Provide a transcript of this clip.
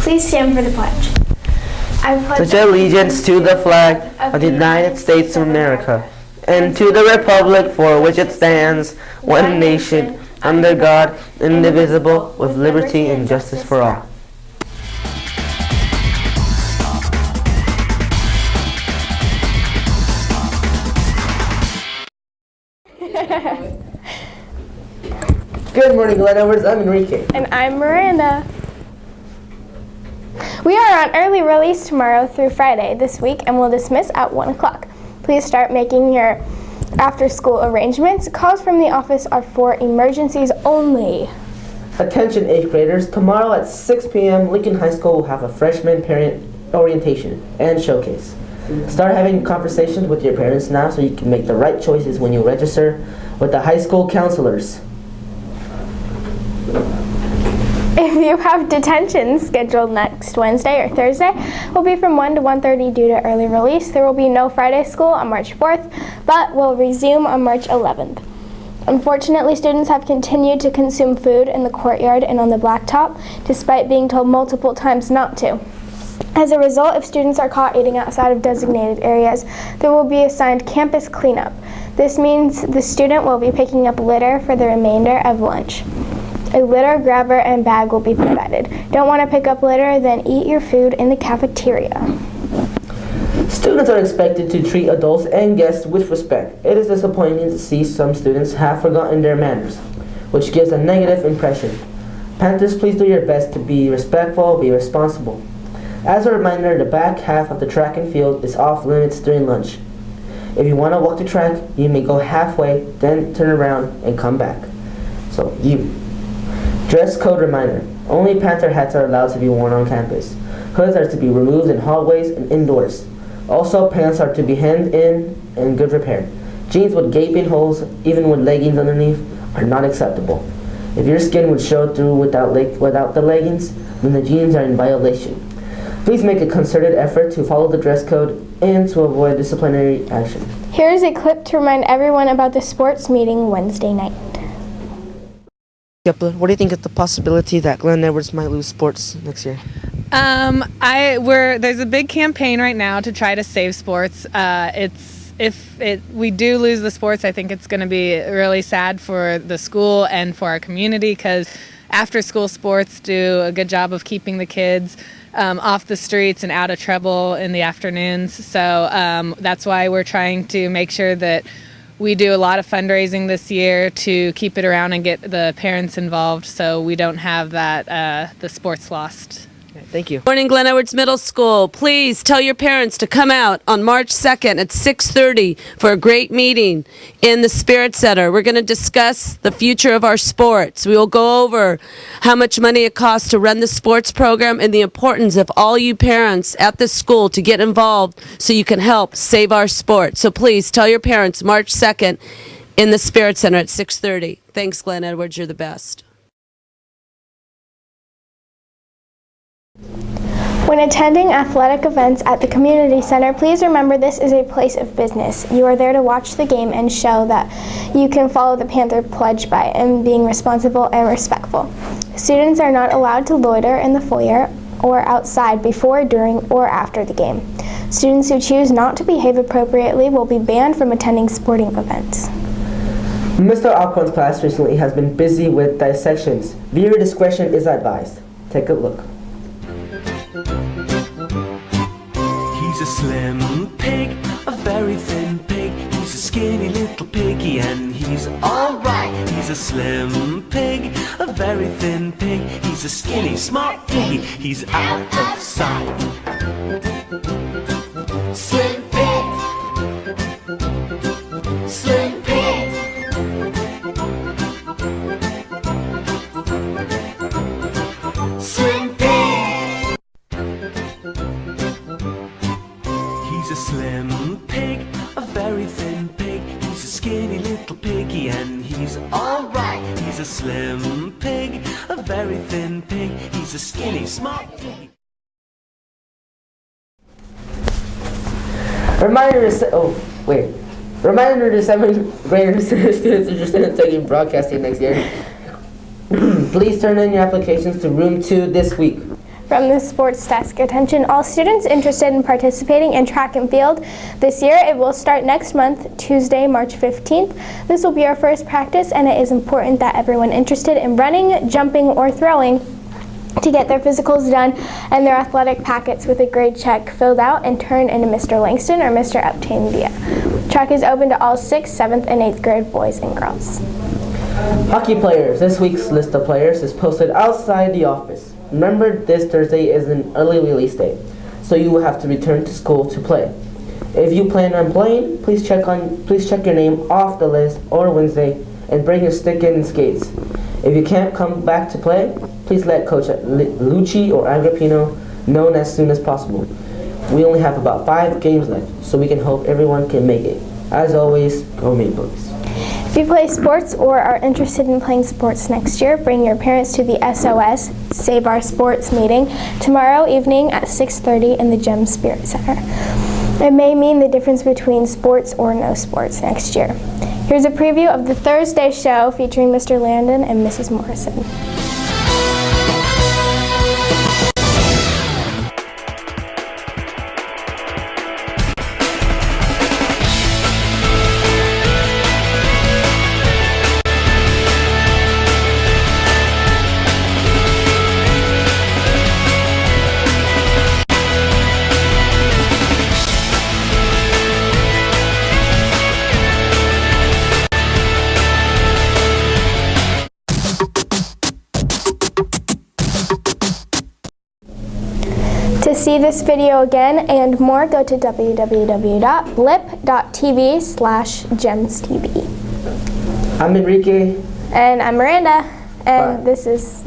Please stand for the pledge. I pledge allegiance to the flag of the United States of America and to the republic for which it stands, one nation, under God, indivisible, with liberty and justice for all. Good morning, Glen Edwards. I'm Enrique. And I'm Miranda. We are on early release tomorrow through Friday this week and will dismiss at 1 o'clock. Please start making your after-school arrangements. Calls from the office are for emergencies only. Attention 8th graders, tomorrow at 6 p.m. Lincoln High School will have a freshman parent orientation and showcase. Start having conversations with your parents now so you can make the right choices when you register with the high school counselors. If you have detention scheduled next Wednesday or Thursday, will be from 1 to 1:30 due to early release. There will be no Friday school on March 4th, but will resume on March 11th. Unfortunately, students have continued to consume food in the courtyard and on the blacktop, despite being told multiple times not to. As a result, if students are caught eating outside of designated areas, there will be assigned campus cleanup. This means the student will be picking up litter for the remainder of lunch. A litter grabber and bag will be provided. Don't want to pick up litter? Then eat your food in the cafeteria. Students are expected to treat adults and guests with respect. It is disappointing to see some students have forgotten their manners, which gives a negative impression. Panthers, please do your best to be respectful, be responsible. As a reminder, the back half of the track and field is off limits during lunch. If you want to walk the track, you may go halfway, then turn around and come back. So Dress code reminder. Only Panther hats are allowed to be worn on campus. Hoods are to be removed in hallways and indoors. Also, pants are to be hemmed in and good repair. Jeans with gaping holes, even with leggings underneath, are not acceptable. If your skin would show through without the leggings, then the jeans are in violation. Please make a concerted effort to follow the dress code and to avoid disciplinary action. Here is a clip to remind everyone about the sports meeting Wednesday night. What do you think of the possibility that Glen Edwards might lose sports next year? There's a big campaign right now to try to save sports. If we do lose the sports, I think it's going to be really sad for the school and for our community, because after school sports do a good job of keeping the kids off the streets and out of trouble in the afternoons. So that's why we're trying to make sure that we do a lot of fundraising this year to keep it around and get the parents involved so we don't have the sports lost. Thank you. Morning, Glen Edwards Middle School. Please tell your parents to come out on March 2nd at 6:30 for a great meeting in the Spirit Center. We're going to discuss the future of our sports. We will go over how much money it costs to run the sports program and the importance of all you parents at the school to get involved so you can help save our sport. So please tell your parents March 2nd in the Spirit Center at 6:30. Thanks, Glen Edwards. You're the best. When attending athletic events at the community center, please remember this is a place of business. You are there to watch the game and show that you can follow the Panther pledge by and being responsible and respectful. Students are not allowed to loiter in the foyer or outside before, during, or after the game. Students who choose not to behave appropriately will be banned from attending sporting events. Mr. Alcorn's class recently has been busy with dissections. Viewer discretion is advised. Take a look. He's a slim pig, a very thin pig. He's a skinny little piggy and he's alright. He's a slim pig, a very thin pig. He's a skinny, smart piggy. He's out of sight. Slim pig, slim pig. Slim pig. He's a slim pig, a very thin pig. He's a skinny little piggy and he's alright. He's a slim pig, a very thin pig. He's a skinny, smart pig. Reminder to 7th graders students interested in taking broadcasting next year. Please turn in your applications to room 2 this week. From the sports desk, attention all students interested in participating in track and field this year. It will start next month, Tuesday, March 15th. This will be our first practice, and it is important that everyone interested in running, jumping, or throwing to get their physicals done and their athletic packets with a grade check filled out and turned into Mr. Langston or Mr. Uptandia. Track is open to all 6th, 7th, and 8th grade boys and girls. Hockey players. This week's list of players is posted outside the office. Remember, this Thursday is an early release day, so you will have to return to school to play. If you plan on playing, please check your name off the list or Wednesday and bring your stick and skates. If you can't come back to play, please let Coach Lucci or Agrippino know as soon as possible. We only have about 5 games left, so we can hope everyone can make it. As always, go Maple Leafs. If you play sports or are interested in playing sports next year, bring your parents to the SOS Save Our Sports meeting tomorrow evening at 6:30 in the Gem Spirit Center. It may mean the difference between sports or no sports next year. Here's a preview of the Thursday show featuring Mr. Landon and Mrs. Morrison. To see this video again and more, go to www.blip.tv/gemstv. I'm Enrique. And I'm Miranda, and Bye. this is,